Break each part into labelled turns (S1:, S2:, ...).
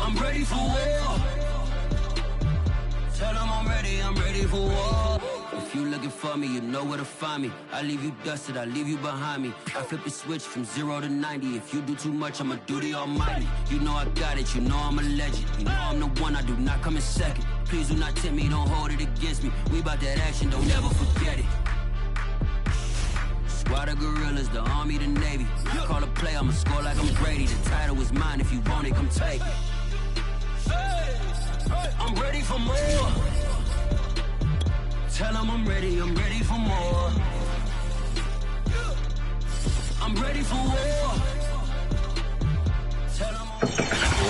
S1: I'm ready for war. Tell them I'm ready for war. If you looking for me, you know where to find me. I leave you dusted, I leave you behind me. I flip the switch from 0 to 90. If you do too much, I'ma do the almighty. You know I got it, you know I'm a legend. You know I'm the one, I do not come in second. Please do not tempt me, don't hold it against me. We bout that action, don't ever forget it. Squad of gorillas, the army, the navy. I call a play, I'ma score like I'm Brady. The title is mine, if you want it, come take it. I'm ready for more. Tell them I'm ready for more. I'm ready for war. Tell them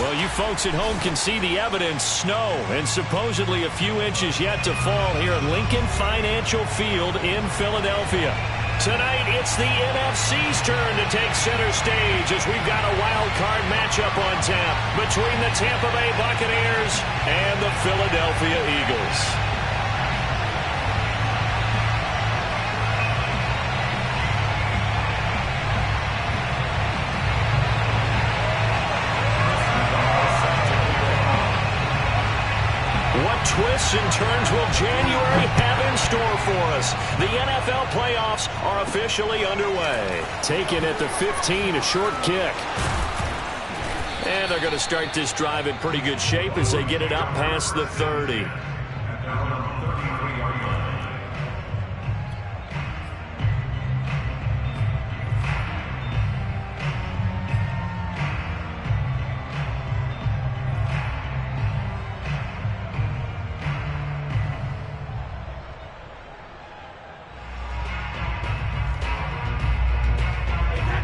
S2: well, you folks at home can see the evidence. Snow and supposedly a few inches yet to fall here at Lincoln Financial Field in Philadelphia. Tonight, it's the NFC's turn to take center stage as we've got a wild card matchup on tap between the Tampa Bay Buccaneers and the Philadelphia Eagles. What twists and turns will January have in store for us? The NFL playoffs are officially underway. Taken at the 15, a short kick. And they're going to start this drive in pretty good shape as they get it up past the 30.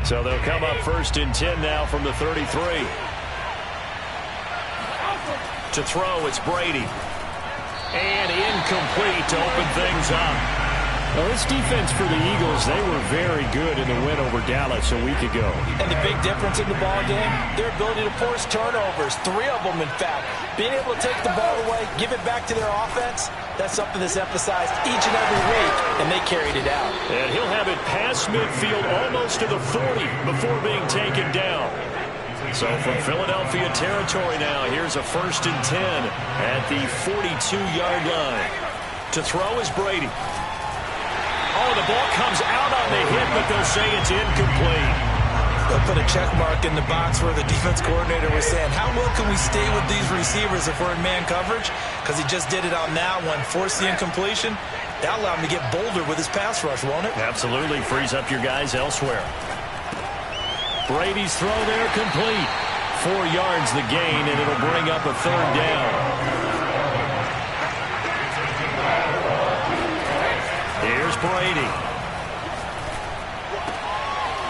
S2: So they'll come up first and 10 now from the 33. To throw, it's Brady. And incomplete to open things up. Well, this defense for the Eagles, they were very good in the win over Dallas a week ago.
S3: And the big difference in the ball game, their ability to force turnovers, 3 of them in fact. Being able to take the ball away, give it back to their offense, that's something that's emphasized each and every week, and they carried it out.
S2: And he'll have it past midfield almost to the 40 before being taken down. So from Philadelphia territory now, here's a first and 10 at the 42-yard line. To throw is Brady. Oh, the ball comes out on the hit, but they'll say it's incomplete.
S3: They'll put a check mark in the box where the defense coordinator was saying, how well can we stay with these receivers if we're in man coverage? Because he just did it on that one, forced the incompletion. That'll allow him to get bolder with his pass rush, won't it?
S2: Absolutely, frees up your guys elsewhere. Brady's throw there complete. 4 yards the gain, and it'll bring up a third down. Here's Brady.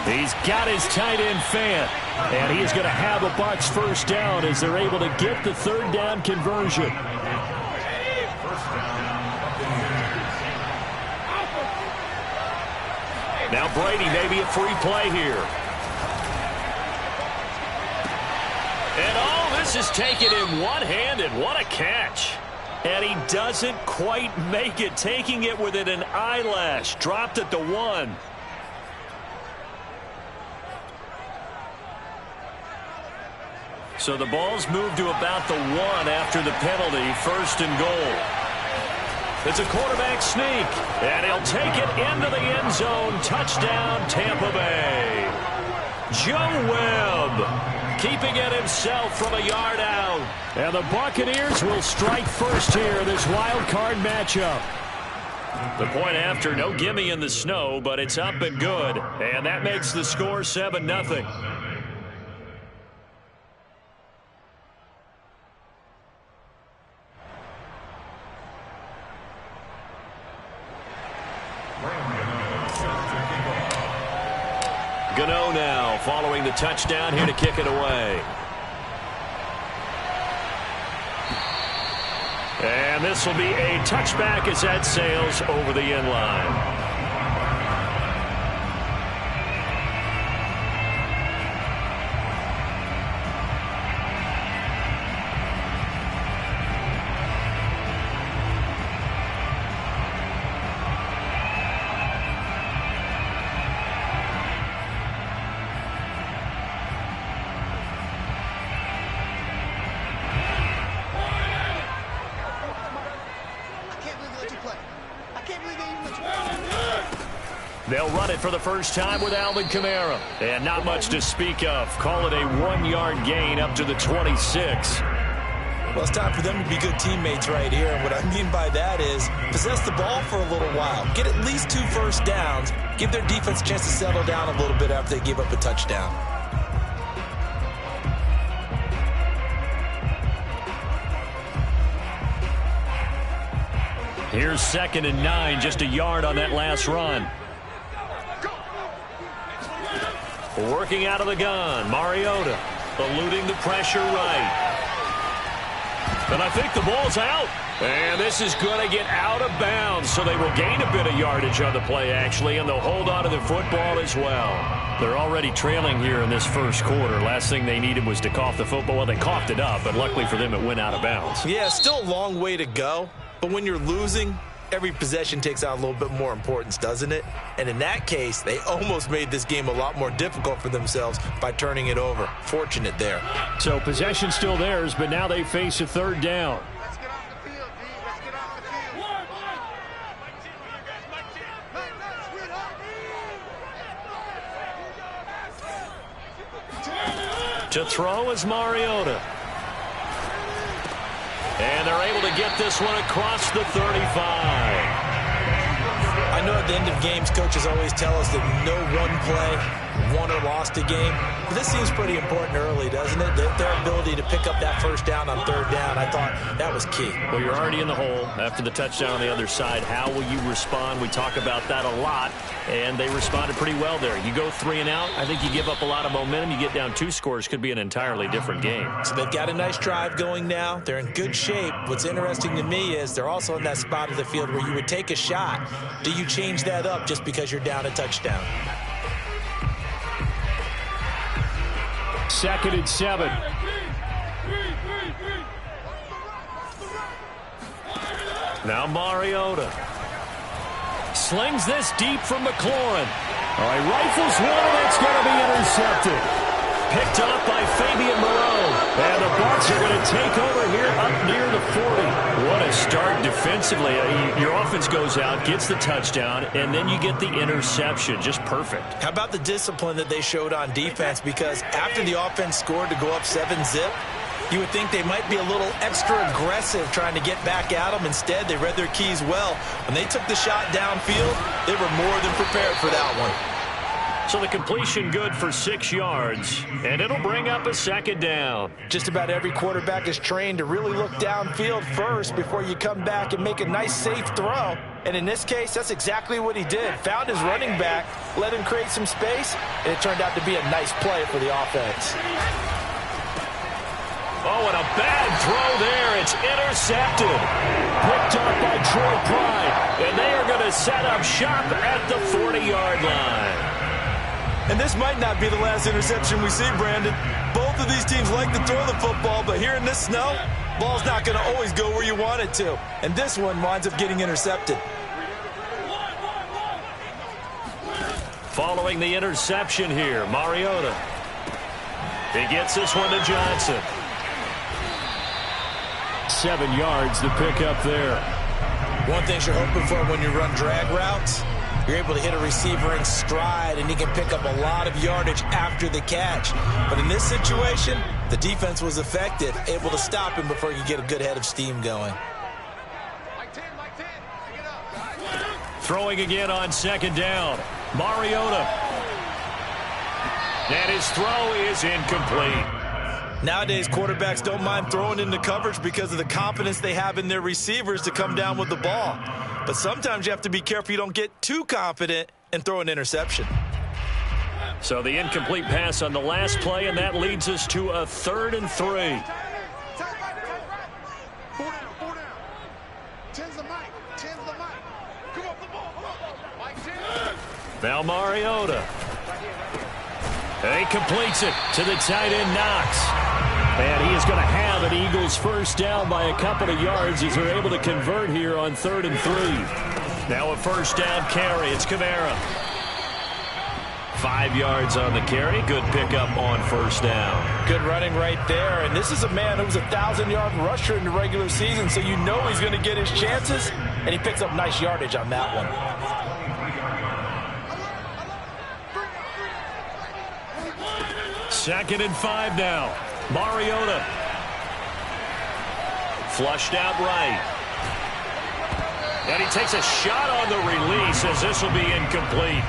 S2: He's got his tight end fan, and he is going to have a Bucs first down as they're able to get the third down conversion. Now Brady maybe a free play here. And all this is taken in one-handed. What a catch. And he doesn't quite make it, taking it within an eyelash. Dropped at the 1. So the ball's moved to about the 1 after the penalty, first and goal. It's a quarterback sneak, and he'll take it into the end zone. Touchdown, Tampa Bay. Joe Webb keeping it himself from a yard out. And the Buccaneers will strike first here, this wild card matchup. The point after, no gimme in the snow, but it's up and good. And that makes the score 7-0. Gano now following the touchdown here to kick it away. And this will be a touchback as that sails over the end line. They'll run it for the first time with Alvin Kamara. And not much to speak of. Call it a 1-yard gain up to the 26.
S3: Well, it's time for them to be good teammates right here. And what I mean by that is possess the ball for a little while. Get at least 2 first downs. Give their defense a chance to settle down a little bit after they give up a touchdown.
S2: Here's 2nd and 9, just a yard on that last run. Working out of the gun, Mariota eluding the pressure right. And I think the ball's out. And this is going to get out of bounds, so they will gain a bit of yardage on the play, actually, and they'll hold on to the football as well. They're already trailing here in this first quarter. Last thing they needed was to cough the football. Well, they coughed it up, but luckily for them, it went out of bounds.
S3: Yeah, still a long way to go. But when you're losing, every possession takes on a little bit more importance, doesn't it? And in that case, they almost made this game a lot more difficult for themselves by turning it over. Fortunate there.
S2: So possession still theirs, but now they face a 3rd down.
S4: Let's get off the field, D. Let's get off the field.
S2: To throw is Mariota. And they're able to get this one across the 35.
S3: I know at the end of games, coaches always tell us that no one play won or lost a game. But this seems pretty important early, doesn't it? Their ability to pick up that first down on 3rd down, I thought that was key.
S2: Well, you're already in the hole after the touchdown on the other side. How will you respond? We talk about that a lot, and they responded pretty well there. You go 3 and out, I think you give up a lot of momentum. You get down 2 scores, could be an entirely different game.
S3: So they've got a nice drive going now. They're in good shape. What's interesting to me is they're also in that spot of the field where you would take a shot. Do you change that up just because you're down a touchdown?
S2: 2nd and 7. Now Mariota slings this deep from McLaurin. All right, rifles one, and it's going to be intercepted. Picked up by Fabian Moreau. And the Bucs are going to take over here up near the 40. What a start defensively. Your offense goes out, gets the touchdown, and then you get the interception. Just perfect.
S3: How about the discipline that they showed on defense? Because after the offense scored to go up 7-zip, you would think they might be a little extra aggressive trying to get back at them. Instead, they read their keys well. When they took the shot downfield, they were more than prepared for that one.
S2: So the completion good for 6 yards, and it'll bring up a 2nd down.
S3: Just about every quarterback is trained to really look downfield first before you come back and make a nice, safe throw. And in this case, that's exactly what he did. Found his running back, let him create some space, and it turned out to be a nice play for the offense.
S2: Oh, and a bad throw there. It's intercepted. Picked up by Troy Pride, and they are going to set up shop at the 40-yard line.
S3: And this might not be the last interception we see, Brandon. Both of these teams like to throw the football, but here in this snow, ball's not going to always go where you want it to. And this one winds up getting intercepted.
S2: Following the interception here, Mariota. He gets this one to Johnson. 7 yards to pick up there.
S3: One thing you're hoping for when you run drag routes, you're able to hit a receiver in stride, and he can pick up a lot of yardage after the catch. But in this situation, the defense was effective, able to stop him before you get a good head of steam going.
S2: Throwing again on 2nd down. Mariota. And his throw is incomplete.
S3: Nowadays, quarterbacks don't mind throwing into coverage because of the confidence they have in their receivers to come down with the ball. But sometimes you have to be careful you don't get too confident and throw an interception.
S2: So the incomplete pass on the last play, and that leads us to a 3rd and 3. Now Mariota. And he completes it to the tight end, Knox. And he is going to have an Eagles first down by a couple of yards as they're able to convert here on 3rd and 3. Now a first down carry. It's Kamara. 5 yards on the carry. Good pickup on first down.
S3: Good running right there. And this is a man who was a 1,000-yard rusher in the regular season, so you know he's going to get his chances. And he picks up nice yardage on that one.
S2: 2nd and 5 now. Mariota. Flushed out right. And he takes a shot on the release as this will be incomplete.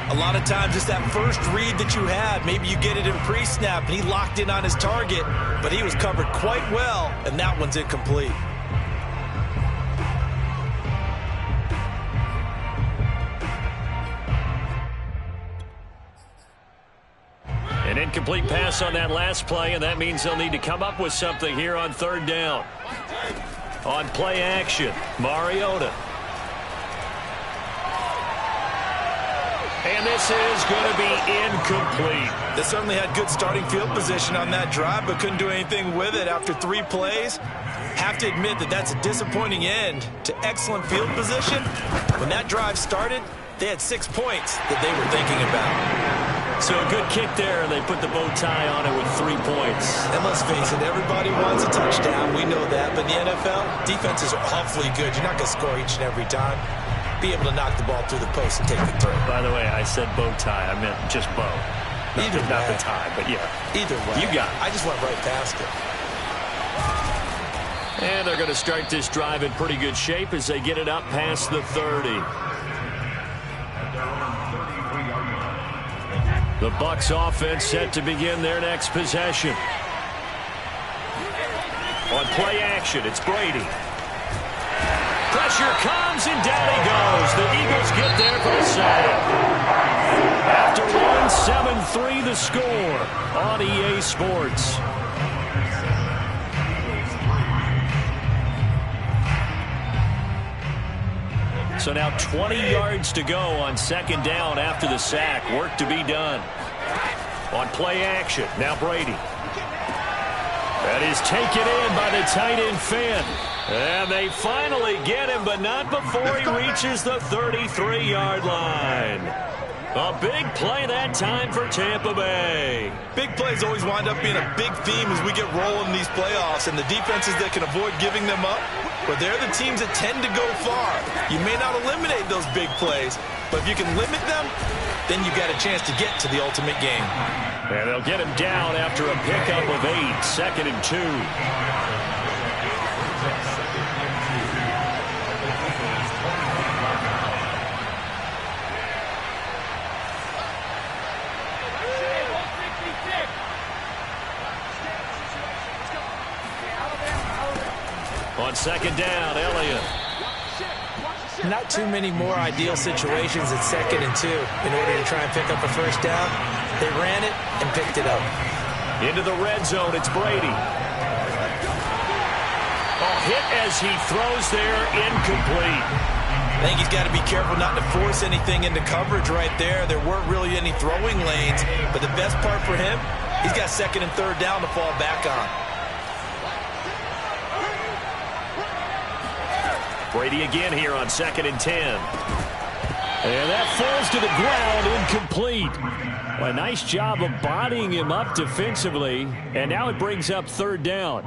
S3: A lot of times it's that first read that you had. Maybe you get it in pre-snap and he locked in on his target, but he was covered quite well, and that one's incomplete.
S2: An incomplete pass on that last play, and that means they'll need to come up with something here on 3rd down. On play action, Mariota. And this is going to be incomplete.
S3: They certainly had good starting field position on that drive, but couldn't do anything with it after 3 plays. Have to admit that that's a disappointing end to excellent field position. When that drive started, they had 6 points that they were thinking about.
S2: So a good kick there, and they put the bow tie on it with 3 points.
S3: And let's face it, everybody wants a touchdown. We know that. But in the NFL, defenses are awfully good. You're not going to score each and every time. Be able to knock the ball through the post and take the throw.
S2: By the way, I said bow tie. I meant just bow. Not the tie, but yeah.
S3: Either way.
S2: You got it.
S3: I just went right past it.
S2: And they're going to start this drive in pretty good shape as they get it up past the 30. The Bucs offense set to begin their next possession. On play action, it's Brady. Pressure comes, and down he goes. The Eagles get there for the sack. After one, 7-3 the score on EA Sports. So now 20 yards to go on 2nd down after the sack. Work to be done. On play action, now Brady. That is taken in by the tight end Finn. And they finally get him, but not before he reaches the 33-yard line. A big play that time for Tampa Bay.
S3: Big plays always wind up being a big theme as we get rolling in these playoffs, and the defenses that can avoid giving them up, but they're the teams that tend to go far. You may not eliminate those big plays, but if you can limit them, then you got a chance to get to the ultimate game.
S2: And they'll get him down after a pickup of 8, 2nd and 2. On 2nd down, Elliott.
S3: Not too many more ideal situations at 2nd and 2 in order to try and pick up a first down. They ran it and picked it up.
S2: Into the red zone, it's Brady. A hit as he throws there, incomplete.
S3: I think he's got to be careful not to force anything into coverage right there. There weren't really any throwing lanes, but the best part for him, he's got 2nd and 3rd down to fall back on.
S2: Brady again here on 2nd and 10. And that falls to the ground, incomplete. Well, a nice job of bodying him up defensively, and now it brings up 3rd down.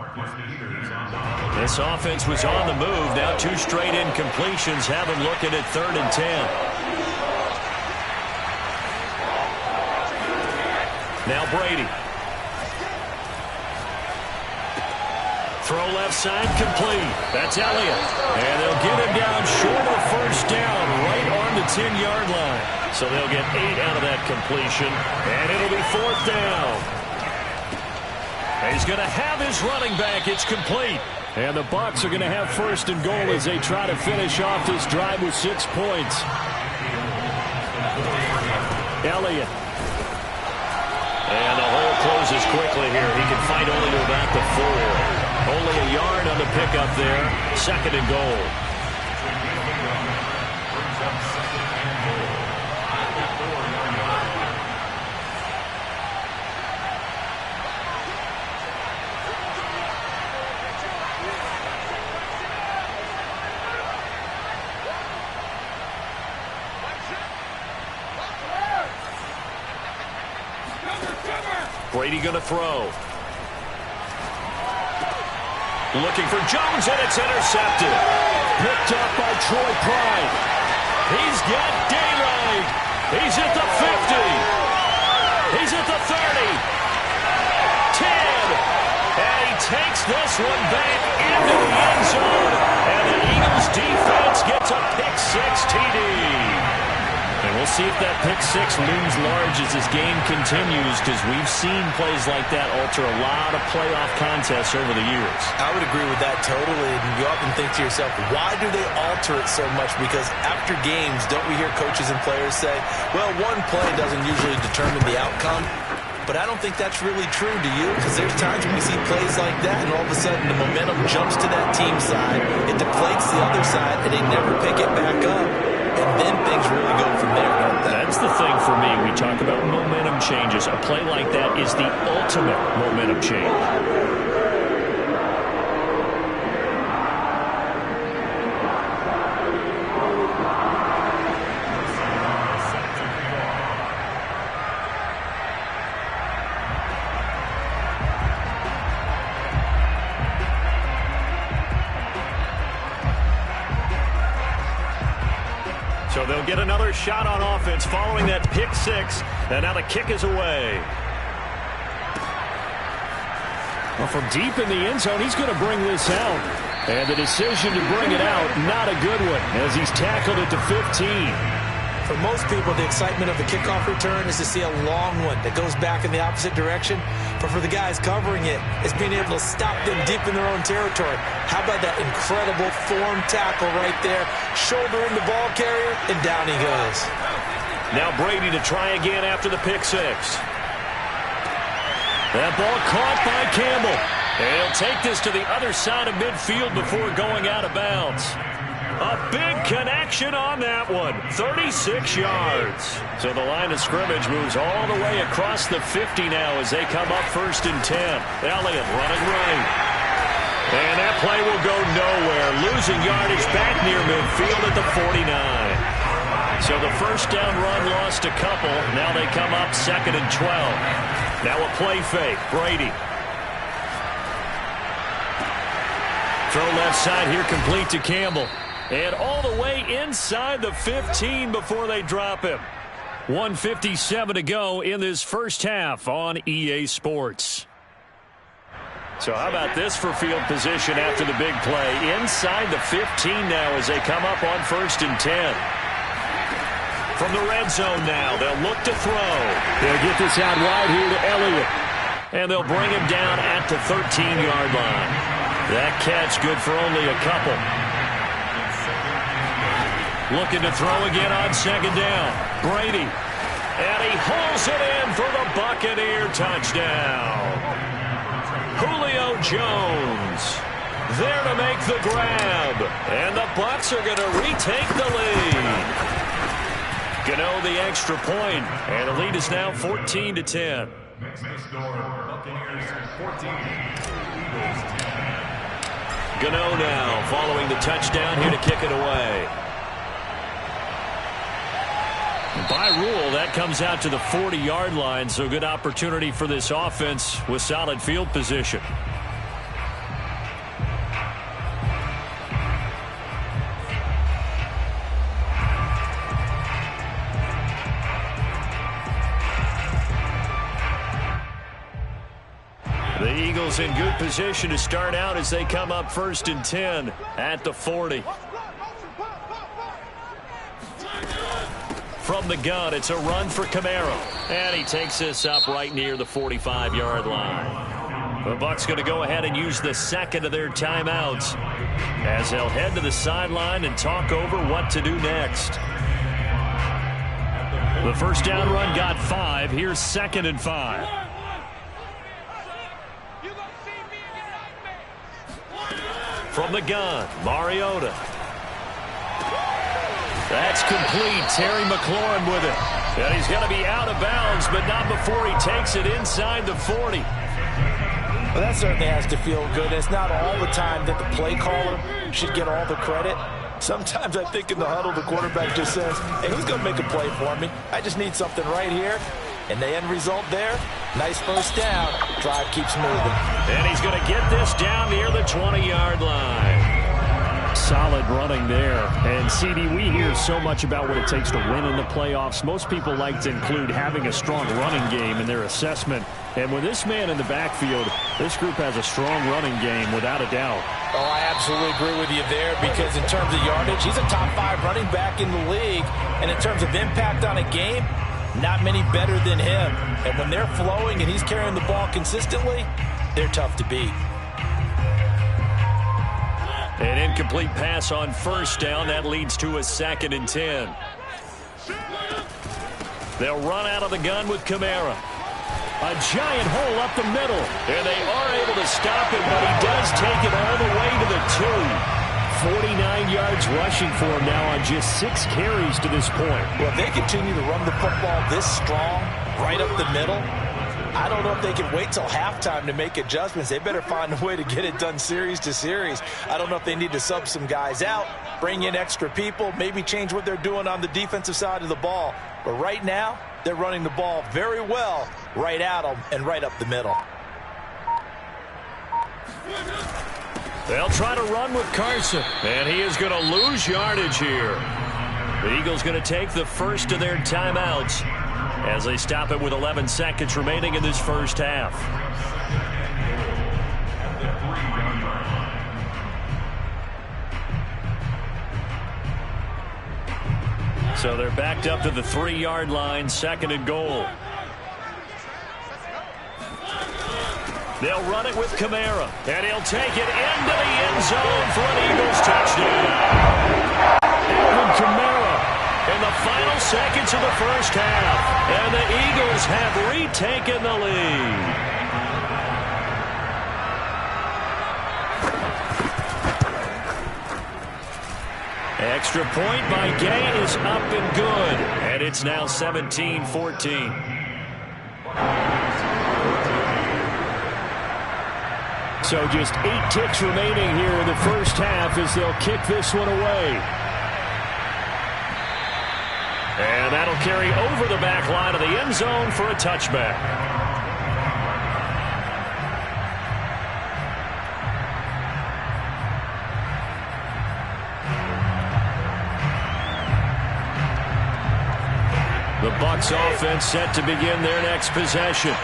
S2: This offense was on the move. Now 2 straight incompletions have him looking at 3rd and 10. Now Brady. Throw left side complete. That's Elliott. And they'll get him down short of 1st down, right on the 10-yard line. So they'll get 8 out of that completion, and it'll be 4th down. And he's going to have his running back. It's complete. And the Bucs are going to have 1st and goal as they try to finish off this drive with 6 points. Elliott. And the hole closes quickly here. He can fight only to about the 4. Only a yard on the pickup there. 2nd and goal. Brady going to throw. Looking for Jones, and it's intercepted. Picked up by Troy Pride. He's got daylight. He's at the 50. He's at the 30. takes this one back into the end zone, and the Eagles defense gets a pick-6 TD. And we'll see if that pick-6 looms large as this game continues, because we've seen plays like that alter a lot of playoff contests over the years.
S3: I would agree with that totally, and you often think to yourself, why do they alter it so much? Because after games, don't we hear coaches and players say, well, one play doesn't usually determine the outcome? But I don't think that's really true, do you? Because there's times when we see plays like that, and all of a sudden the momentum jumps to that team side, it deflates the other side, and they never pick it back up. And then things really go from there, don't they?
S2: That's the thing for me. We talk about momentum changes. A play like that is the ultimate momentum change. So they'll get another shot on offense following that pick-6, and now the kick is away. Well, from deep in the end zone, he's going to bring this out. And the decision to bring it out, not a good one, as he's tackled at the 15.
S3: For most people, the excitement of the kickoff return is to see a long one that goes back in the opposite direction. But for the guys covering it, it's being able to stop them deep in their own territory. How about that incredible form tackle right there? Shoulder in the ball carrier, and down he goes.
S2: Now Brady to try again after the pick-6. That ball caught by Campbell. And he'll take this to the other side of midfield before going out of bounds. A big connection on that one. 36 yards. So the line of scrimmage moves all the way across the 50 now as they come up 1st and 10. Elliott running right. And that play will go nowhere. Losing yardage back near midfield at the 49. So the first down run lost a couple. Now they come up 2nd and 12. Now a play fake. Brady. Throw left side here complete to Campbell. And all the way inside the 15 before they drop him. 1:57 to go in this first half on EA Sports. So how about this for field position after the big play? Inside the 15 now as they come up on 1st and 10. From the red zone now, they'll look to throw. They'll get this out wide here to Elliott. And they'll bring him down at the 13-yard line. That catch good for only a couple. Looking to throw again on 2nd down. Brady. And he hauls it in for the Buccaneer touchdown. Julio Jones there to make the grab. And the Bucs are going to retake the lead. Gano the extra point. And the lead is now 14-10. Gano now following the touchdown here to kick it away. By rule, that comes out to the 40-yard line, so good opportunity for this offense with solid field position. The Eagles in good position to start out as they come up 1st and 10 at the 40. From the gun, it's a run for Camaro. And he takes this up right near the 45-yard line. The Bucs going to go ahead and use the second of their timeouts as they'll head to the sideline and talk over what to do next. The first down run got 5. Here's 2nd and 5. From the gun, Mariota. That's complete. Terry McLaurin with it. And he's going to be out of bounds, but not before he takes it inside the 40.
S3: Well, that certainly has to feel good. It's not all the time that the play caller should get all the credit. Sometimes I think in the huddle, the quarterback just says, hey, who's going to make a play for me? I just need something right here. And the end result there, nice first down. Drive keeps moving.
S2: And he's going to get this down near the 20-yard line. Solid running there. And, CD, we hear so much about what it takes to win in the playoffs. Most people like to include having a strong running game in their assessment. And with this man in the backfield, this group has a strong running game without a doubt.
S3: Oh, I absolutely agree with you there, because in terms of yardage, he's a top 5 running back in the league. And in terms of impact on a game, not many better than him. And when they're flowing and he's carrying the ball consistently, they're tough to beat.
S2: An incomplete pass on first down. That leads to a 2nd and 10. They'll run out of the gun with Kamara. A giant hole up the middle. And they are able to stop it, but he does take it all the way to the 2. 49 yards rushing for him now on just 6 carries to this point.
S3: Well, if they continue to run the football this strong, right up the middle, I don't know if they can wait till halftime to make adjustments. They better find a way to get it done series to series. I don't know if they need to sub some guys out, bring in extra people, maybe change what they're doing on the defensive side of the ball. But right now, they're running the ball very well right at them and right up the middle.
S2: They'll try to run with Carson, and he is going to lose yardage here. The Eagles going to take the first of their timeouts as they stop it with 11 seconds remaining in this first half. So they're backed up to the 3-yard line, 2nd and goal. They'll run it with Kamara, and he'll take it into the end zone for an Eagles touchdown. Alvin Kamara in the final seconds of the first half, and the Eagles have retaken the lead. Extra point by Gay is up and good, and it's now 17-14. So just 8 ticks remaining here in the first half as they'll kick this one away. And that'll carry over the back line of the end zone for a touchback. The Bucs offense set to begin their next possession.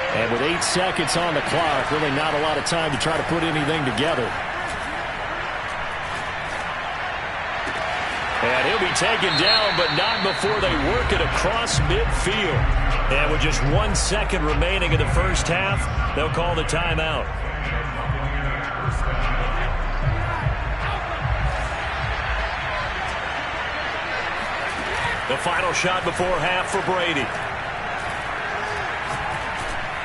S2: And with 8 seconds on the clock, really not a lot of time to try to put anything together. And he'll be taken down, but not before they work it across midfield. And with just 1 second remaining in the first half, they'll call the timeout. The final shot before half for Brady.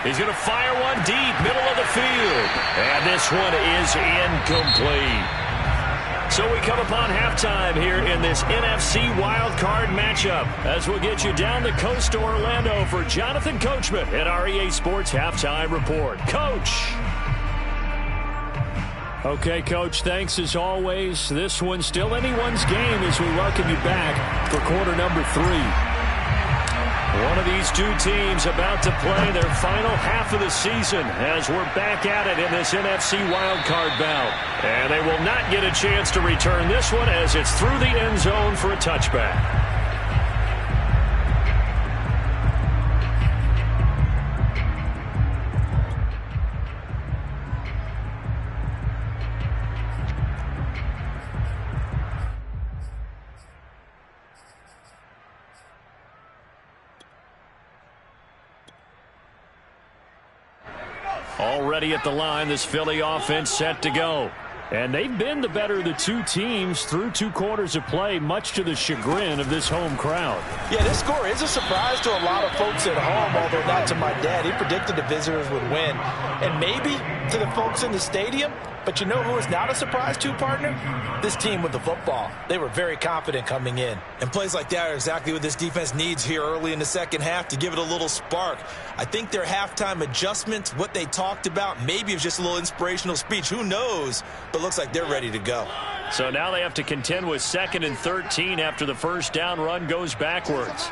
S2: He's going to fire one deep, middle of the field. And this one is incomplete. So we come upon halftime here in this NFC wildcard matchup as we'll get you down the coast to Orlando for Jonathan Coachman at our EA Sports Halftime Report. Coach. Okay, Coach, thanks as always. This one's still anyone's game as we welcome you back for quarter number 3. One of these two teams about to play their final half of the season as we're back at it in this NFC wildcard bout. And they will not get a chance to return this one as it's through the end zone for a touchback. Already at the line, this Philly offense set to go. And they've been the better of the two teams through 2 quarters of play, much to the chagrin of this home crowd.
S3: Yeah, this score is a surprise to a lot of folks at home, although not to my dad. He predicted the visitors would win. And maybe to the folks in the stadium. But you know who is not a surprise to, partner? This team with the football. They were very confident coming in. And plays like that are exactly what this defense needs here early in the second half to give it a little spark. I think their halftime adjustments, what they talked about, maybe it was just a little inspirational speech. Who knows? But looks like they're ready to go.
S2: So now they have to contend with 2nd and 13 after the first down run goes backwards.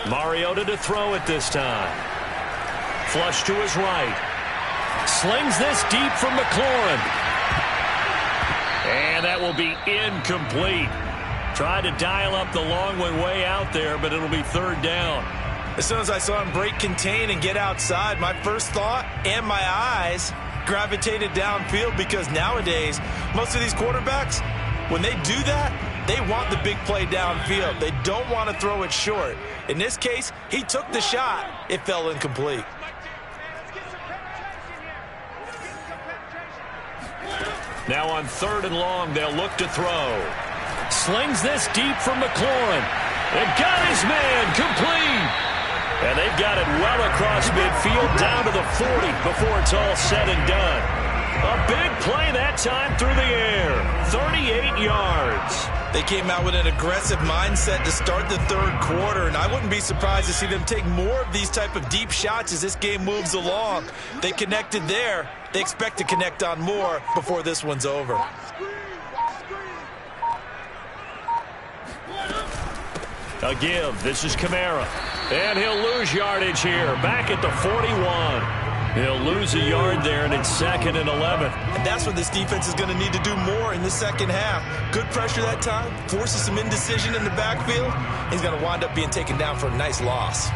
S2: Mariota to throw it this time. Flush to his right. Slings this deep from McLaurin. And that will be incomplete. Tried to dial up the long one way out there, but it'll be third down.
S3: As soon as I saw him break contain and get outside, my first thought and my eyes gravitated downfield, because nowadays, most of these quarterbacks, when they do that, they want the big play downfield. They don't want to throw it short. In this case, he took the shot. It fell incomplete.
S2: Now on 3rd and long, they'll look to throw. Slings this deep from McLaurin. And got his man complete. And they've got it well across midfield down to the 40 before it's all said and done. A big play that time through the air. 38 yards.
S3: They came out with an aggressive mindset to start the third quarter, and I wouldn't be surprised to see them take more of these type of deep shots as this game moves along. They connected there. They expect to connect on more before this one's over.
S2: A give. This is Kamara. And he'll lose yardage here. Back at the 41. He'll lose a yard there, and it's 2nd and 11.
S3: And that's what this defense is going to need to do more in the second half. Good pressure that time. Forces some indecision in the backfield. He's going to wind up being taken down for a nice loss.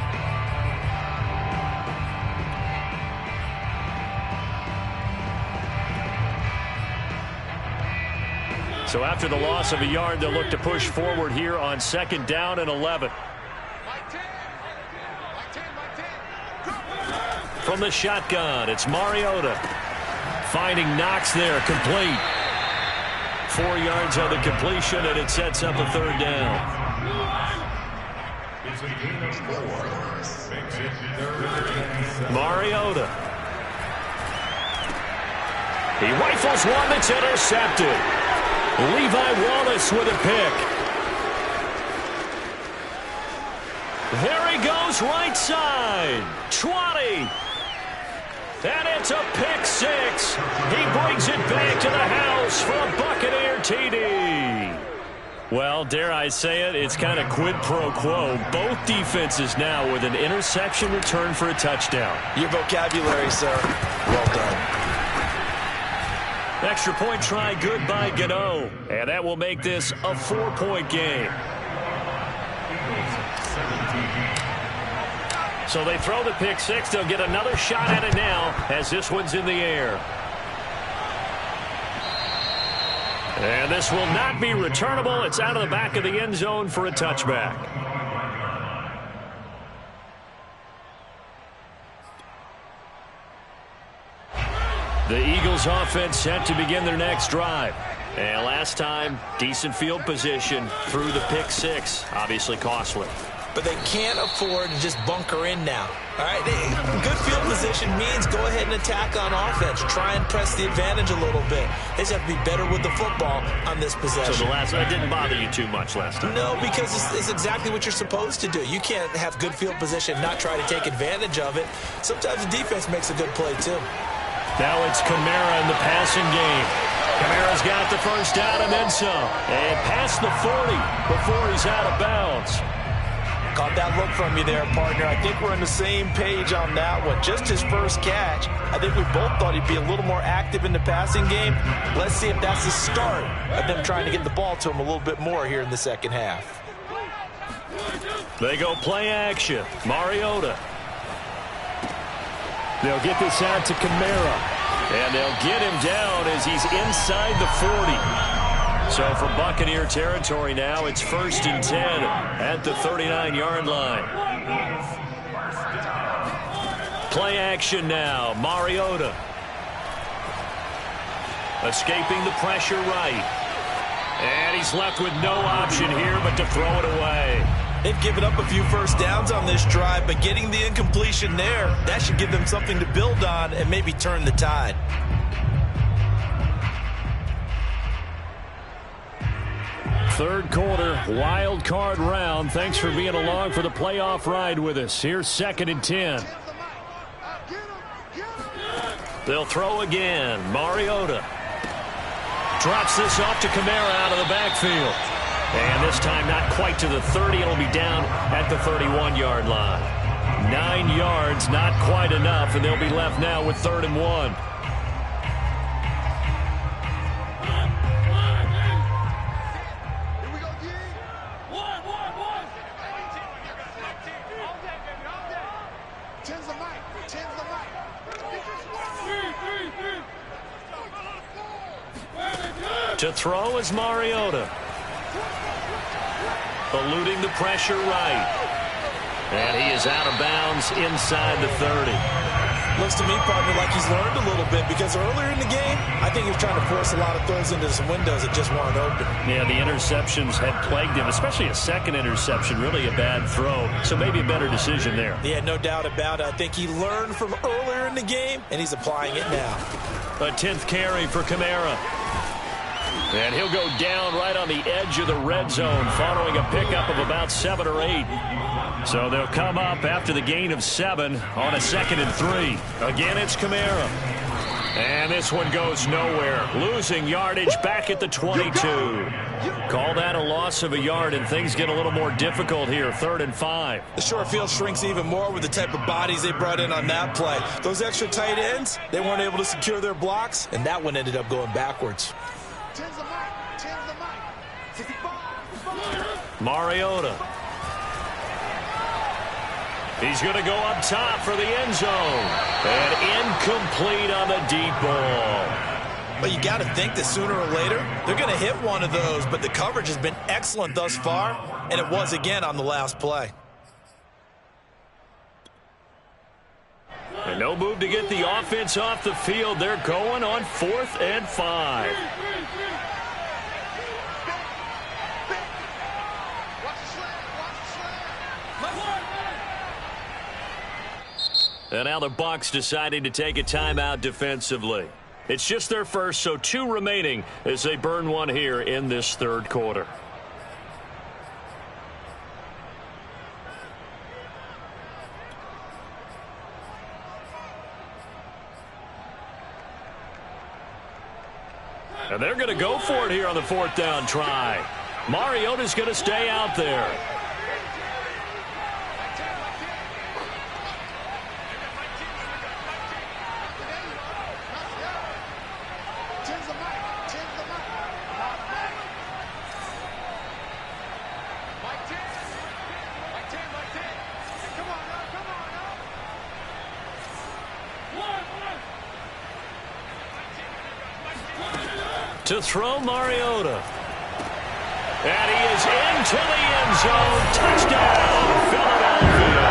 S2: So after the loss of a yard, they'll look to push forward here on 2nd down and 11. From the shotgun, it's Mariota. Finding Knox there, complete. 4 yards on the completion, and it sets up a 3rd down. Mariota. He rifles one that's intercepted. Levi Wallace with a pick. There he goes, right side. 20. And it's a pick 6. He brings it back to the house for a Buccaneer TD. Well, dare I say it, it's kind of quid pro quo. Both defenses now with an interception return for a touchdown.
S3: Your vocabulary, sir. Well done.
S2: Extra point try good by Gano. And that will make this a 4-point game. So they throw the pick 6. They'll get another shot at it now as this one's in the air. And this will not be returnable. It's out of the back of the end zone for a touchback. The Eagles offense set to begin their next drive. And last time, decent field position through the pick 6. Obviously costly.
S3: But they can't afford to just bunker in now. All right, good field position means go ahead and attack on offense. Try and press the advantage a little bit. They just have to be better with the football on this possession.
S2: So that didn't bother you too much last time?
S3: No, because it's exactly what you're supposed to do. You can't have good field position, not try to take advantage of it. Sometimes the defense makes a good play too.
S2: Now it's Kamara in the passing game. Kamara's got the first down and then some. And past the 40 before he's out of bounds.
S3: Caught that look from you there, partner. I think we're on the same page on that one. Just his first catch. I think we both thought he'd be a little more active in the passing game. Let's see if that's the start of them trying to get the ball to him a little bit more here in the second half.
S2: They go play action. Mariota. They'll get this out to Kamara. And they'll get him down as he's inside the 40. So from Buccaneer territory now, it's 1st and 10 at the 39-yard line. Play action now. Mariota. Escaping the pressure right. And he's left with no option here but to throw it away.
S3: They've given up a few first downs on this drive, but getting the incompletion there, that should give them something to build on and maybe turn the tide.
S2: Third quarter, wild card round. Thanks for being along for the playoff ride with us. Here's 2nd and 10. They'll throw again. Mariota drops this off to Kamara out of the backfield. And this time not quite to the 30. It'll be down at the 31-yard line. 9 yards, not quite enough, and they'll be left now with 3rd and 1. To throw is Mariota. Eluding the pressure right. And he is out of bounds inside the 30.
S3: Looks to me, partner, like he's learned a little bit, because earlier in the game, I think he was trying to force a lot of throws into some windows that just weren't open.
S2: Yeah, the interceptions had plagued him, especially a second interception, really a bad throw. So maybe a better decision there.
S3: Yeah, no doubt about it. I think he learned from earlier in the game, and he's applying it now.
S2: A 10th carry for Kamara. And he'll go down right on the edge of the red zone following a pickup of about 7 or 8. So they'll come up after the gain of 7 on a 2nd and 3. Again, it's Kamara. And this one goes nowhere. Losing yardage back at the 22. Call that a loss of a yard, and things get a little more difficult here. 3rd and 5.
S3: The short field shrinks even more with the type of bodies they brought in on that play. Those extra tight ends, they weren't able to secure their blocks, and that one ended up going backwards.
S2: Mariota. He's going to go up top for the end zone. And incomplete on the deep ball.
S3: But you got to think that sooner or later, they're going to hit one of those. But the coverage has been excellent thus far, and it was again on the last play.
S2: And no move to get the offense off the field. They're going on 4th and 5. And now the Bucs deciding to take a timeout defensively. It's just their first, so 2 remaining as they burn one here in this 3rd quarter. And they're going to go for it here on the 4th down try. Mariota's going to stay out there. To throw Mariota. And he is into the end zone. Touchdown, Philadelphia.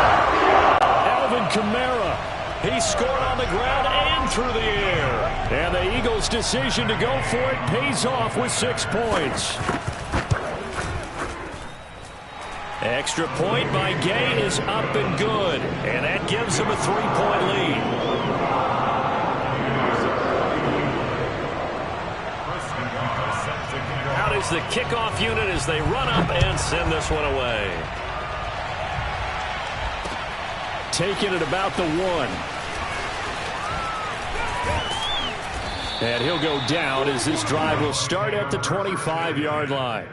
S2: Alvin Kamara. He scored on the ground and through the air. And the Eagles' decision to go for it pays off with 6 points. Extra point by Gay is up and good. And that gives him a 3-point lead. Is the kickoff unit as they run up and send this one away. Taking it about the 1. And he'll go down as this drive will start at the 25-yard line.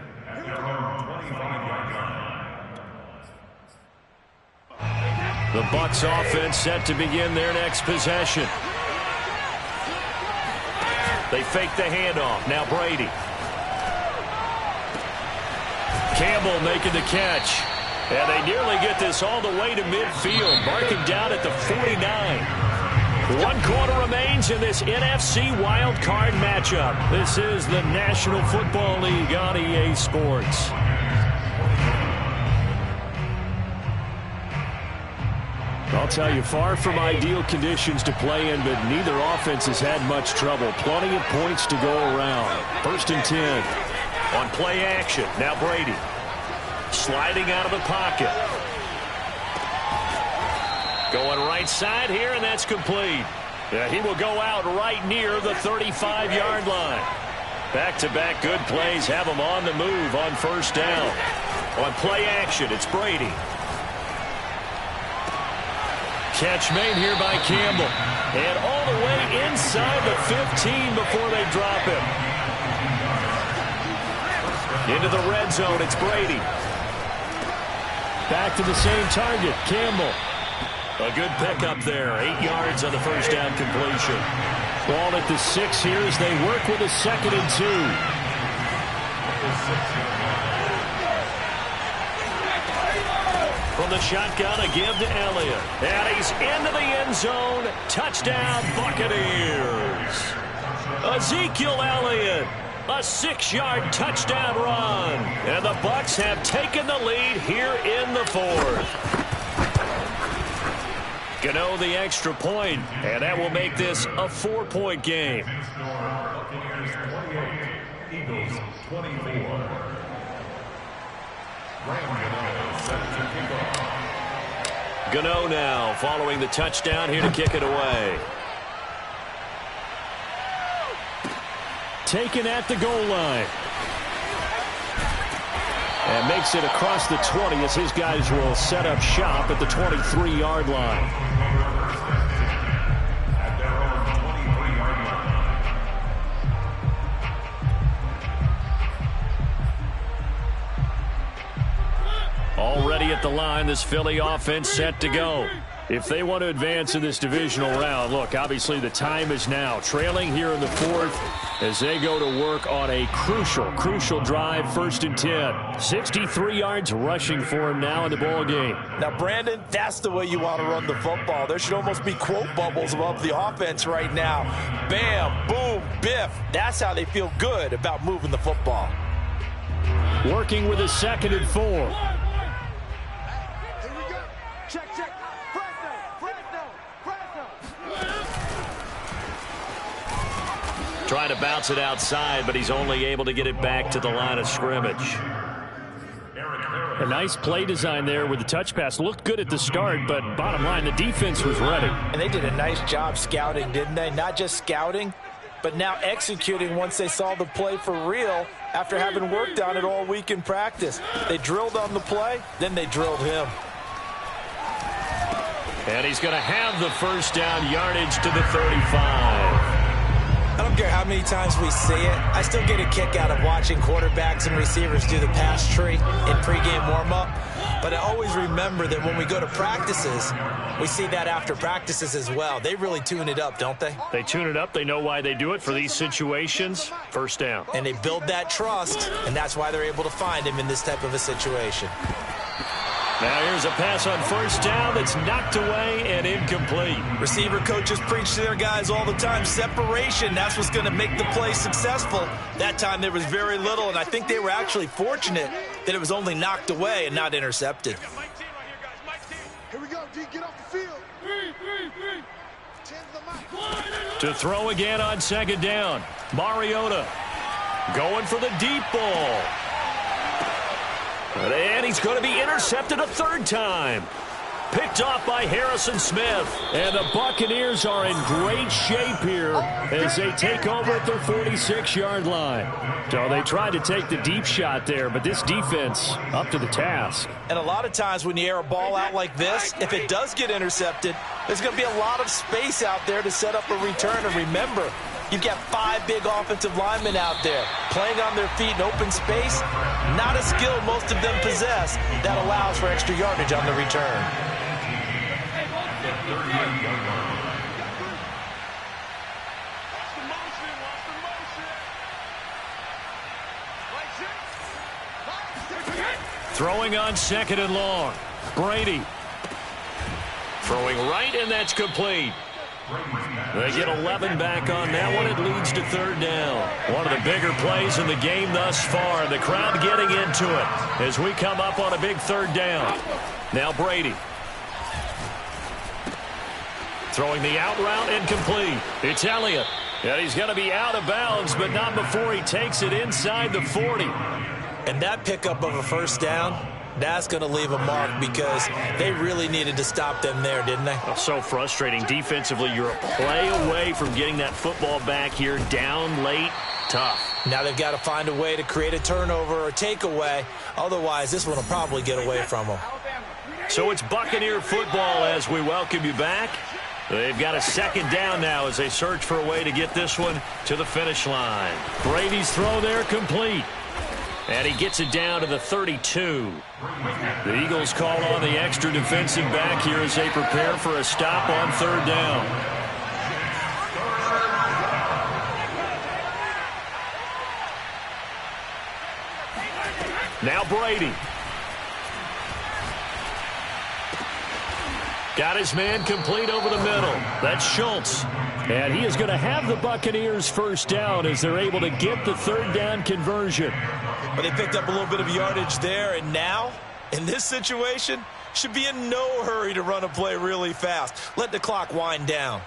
S2: The Bucs offense set to begin their next possession. They fake the handoff. Now Brady. Campbell making the catch. And they nearly get this all the way to midfield. Marking down at the 49. 1 quarter remains in this NFC wild card matchup. This is the National Football League on EA Sports. I'll tell you, far from ideal conditions to play in, but neither offense has had much trouble. Plenty of points to go around. 1st and 10. On play action, now Brady. Sliding out of the pocket. Going right side here, and that's complete. Yeah, he will go out right near the 35-yard line. Back-to-back good plays have him on the move on 1st down. On play action, it's Brady. Catch made here by Campbell. And all the way inside the 15 before they drop him. Into the red zone, it's Brady.
S5: Back to the same target, Campbell.
S2: A good pickup there. 8 yards on the first down completion.
S5: Ball at the 6 here as they work with a 2nd and 2.
S2: From the shotgun, a give to Elliott. And he's into the end zone. Touchdown, Buccaneers. Ezekiel Elliott. A 6-yard touchdown run. And the Bucs have taken the lead here in the 4th. Gano the extra point, and that will make this a 4-point game.
S6: Eagles 24.
S2: Gano now following the touchdown here to kick it away.
S5: Taken at the goal line. And makes it across the 20 as his guys will set up shop at the 23-yard line.
S6: At their own 23-yard line.
S2: Already at the line, this Philly offense set to go. If they want to advance in this divisional round, look, obviously the time is now. Trailing here in the 4th as they go to work on a crucial drive, 1st and 10. 63 yards rushing for him now in the ball game.
S3: Now, Brandon, that's the way you want to run the football. There should almost be quote bubbles above the offense right now. Bam, boom, biff. That's how they feel good about moving the football.
S5: Working with a 2nd and 4.
S4: Here we go. Check.
S2: Trying to bounce it outside, but he's only able to get it back to the line of scrimmage.
S5: A nice play design there with the touch pass. Looked good at the start, but bottom line, the defense was ready.
S3: And they did a nice job scouting, didn't they? Not just scouting, but now executing once they saw the play for real after having worked on it all week in practice. They drilled on the play, then they drilled him.
S2: And he's going to have the first down, yardage to the 35.
S3: I don't care how many times we see it. I still get a kick out of watching quarterbacks and receivers do the pass tree in pregame warm-up. But I always remember that when we go to practices, we see that after practices as well. They really tune it up, don't they?
S2: They tune it up. They know why they do it for these situations. First down.
S3: And they build that trust, and that's why they're able to find him in this type of a situation.
S2: Now here's a pass on first down that's knocked away and incomplete.
S3: Receiver coaches preach to their guys all the time. Separation, that's what's going to make the play successful. That time there was very little, and I think they were actually fortunate that it was only knocked away and not intercepted.
S4: Here we go, D. Get off the field.
S2: To throw again on 2nd down. Mariota going for the deep ball. And he's going to be intercepted a 3rd time. Picked off by Harrison Smith.
S5: And the Buccaneers are in great shape here as they take over at their 46-yard line. So they tried to take the deep shot there, but this defense up to the task.
S3: And a lot of times when you air a ball out like this, if it does get intercepted, there's going to be a lot of space out there to set up a return. And remember, you've got 5 big offensive linemen out there playing on their feet in open space. Not a skill most of them possess that allows for extra yardage on the return.
S2: Throwing on 2nd and long. Brady. Throwing right, and that's complete. They get 11 back on that one. It leads to 3rd down. One of the bigger plays in the game thus far. The crowd getting into it as we come up on a big 3rd down. Now Brady. Throwing the out route incomplete. It's Elliott. And he's going to be out of bounds, but not before he takes it inside the 40.
S3: And that pickup of a 1st down, that's going to leave a mark because they really needed to stop them there, didn't they?
S2: So frustrating. Defensively, you're a play away from getting that football back here. Down late, tough.
S3: Now they've got to find a way to create a turnover or takeaway. Otherwise, this one will probably get away from them.
S2: So it's Buccaneer football as we welcome you back. They've got a 2nd down now as they search for a way to get this one to the finish line.
S5: Brady's throw there complete. And he gets it down to the 32. The Eagles call on the extra defensive back here as they prepare for a stop on third down. Now Brady. Got his man complete over the middle. That's Schultz. And he is going to have the Buccaneers first down as they're able to get the third down conversion.
S3: But they picked up a little bit of yardage there, and now, in this situation, should be in no hurry to run a play really fast. Let the clock wind down.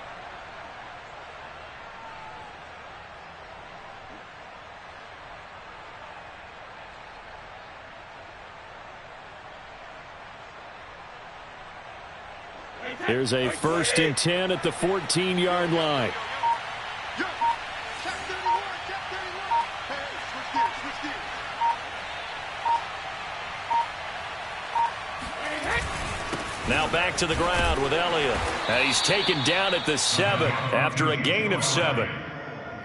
S5: Here's a 1st and 10 at the 14-yard line. Now back to the ground with Elliott. And he's taken down at the 7 after a gain of 7.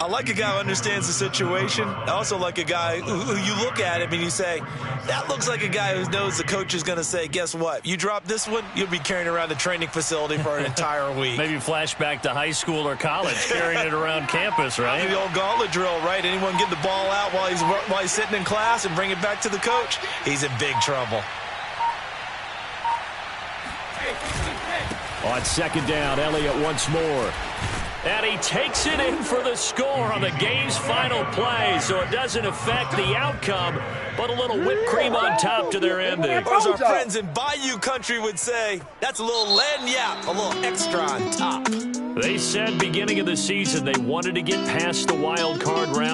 S3: I like a guy who understands the situation. I also like a guy who you look at him and you say, that looks like a guy who knows the coach is going to say, guess what? You drop this one, you'll be carrying around the training facility for an entire week.
S5: Maybe flashback to high school or college, carrying it around campus, right?
S3: The old gauntlet drill, right? Anyone get the ball out while he's sitting in class and bring it back to the coach? He's in big trouble.
S5: On second down, Elliott once more. And he takes it in for the score on the game's final play, so it doesn't affect the outcome, but a little whipped cream on top to their ending.
S3: Or as our friends in Bayou country would say, that's a little lagniappe, a little extra on top.
S5: They said beginning of the season they wanted to get past the wild card round.